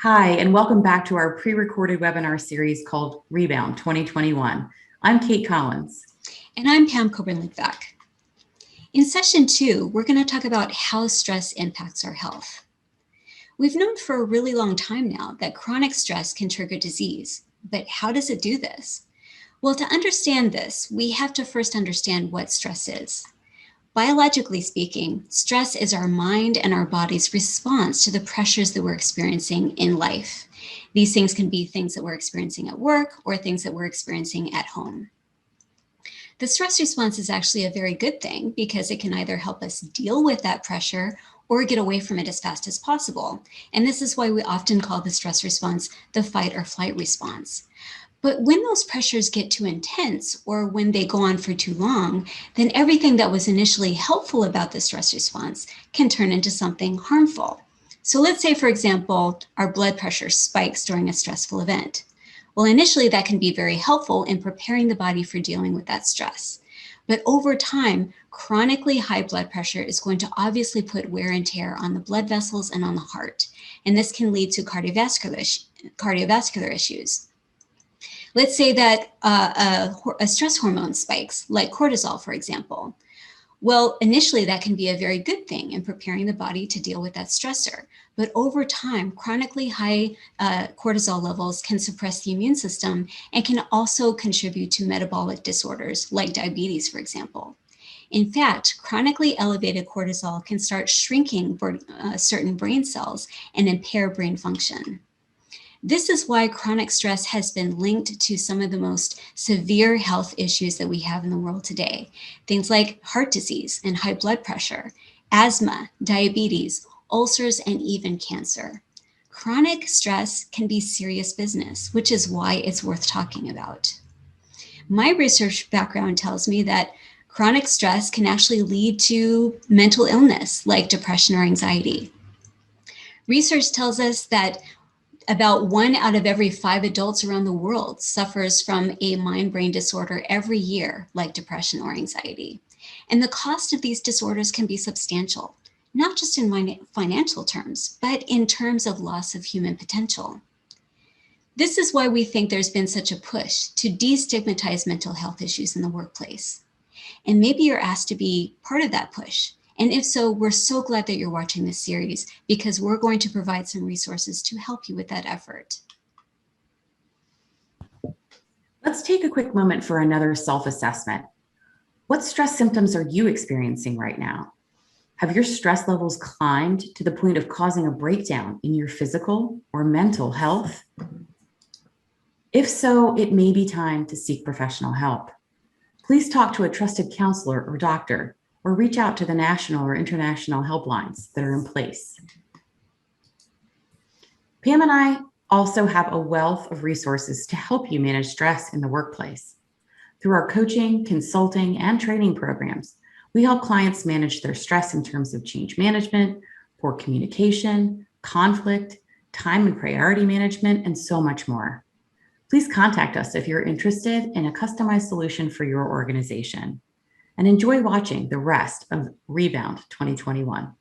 Hi, and welcome back to our pre-recorded webinar series called Rebound 2021. I'm Kate Collins. And I'm Pam Coburn-Litvak. In session 2, we're going to talk about how stress impacts our health. We've known for a really long time now that chronic stress can trigger disease, but how does it do this? Well, to understand this, we have to first understand what stress is. Biologically speaking, stress is our mind and our body's response to the pressures that we're experiencing in life. These things can be things that we're experiencing at work or things that we're experiencing at home. The stress response is actually a very good thing because it can either help us deal with that pressure or get away from it as fast as possible. And this is why we often call the stress response the fight or flight response. But when those pressures get too intense or when they go on for too long, then everything that was initially helpful about the stress response can turn into something harmful. So let's say, for example, our blood pressure spikes during a stressful event. Well, initially that can be very helpful in preparing the body for dealing with that stress. But over time, chronically high blood pressure is going to obviously put wear and tear on the blood vessels and on the heart. And this can lead to cardiovascular issues. Let's say that a stress hormone spikes, like cortisol, for example. Well, initially that can be a very good thing in preparing the body to deal with that stressor. But over time, chronically high cortisol levels can suppress the immune system and can also contribute to metabolic disorders like diabetes, for example. In fact, chronically elevated cortisol can start shrinking certain brain cells and impair brain function. This is why chronic stress has been linked to some of the most severe health issues that we have in the world today. Things like heart disease and high blood pressure, asthma, diabetes, ulcers, and even cancer. Chronic stress can be serious business, which is why it's worth talking about. My research background tells me that chronic stress can actually lead to mental illness like depression or anxiety. Research tells us that about 1 out of every 5 adults around the world suffers from a mind-brain disorder every year, like depression or anxiety. And the cost of these disorders can be substantial, not just in financial terms, but in terms of loss of human potential. This is why we think there's been such a push to destigmatize mental health issues in the workplace. And maybe you're asked to be part of that push. And if so, we're so glad that you're watching this series because we're going to provide some resources to help you with that effort. Let's take a quick moment for another self-assessment. What stress symptoms are you experiencing right now? Have your stress levels climbed to the point of causing a breakdown in your physical or mental health? If so, it may be time to seek professional help. Please talk to a trusted counselor or doctor, or reach out to the national or international helplines that are in place. Pam and I also have a wealth of resources to help you manage stress in the workplace. Through our coaching, consulting, and training programs, we help clients manage their stress in terms of change management, poor communication, conflict, time and priority management, and so much more. Please contact us if you're interested in a customized solution for your organization. And enjoy watching the rest of Rebound 2021.